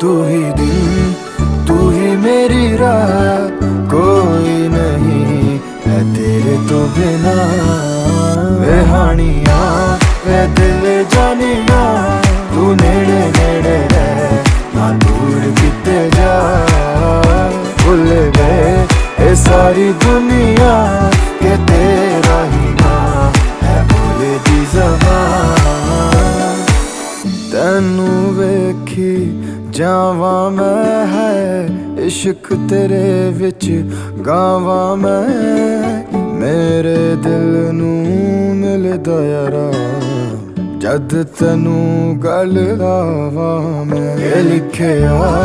तू ही दिन, तू ही मेरी रात, कोई नहीं है तेरे तो बिना। वे हानिया वे दिल जानिया, तू नेड़े नेड़े रह ना दूर किते जा। भुल गए ये सारी दुनिया के तेरा ही ना है बोले दी ज़बान। तैनू वेखी जावा मैं है इश्क तेरे विच गावा मैं। मेरे दिल नू मिलदा यारा जद तैनू गल लावा मैं। लिखिया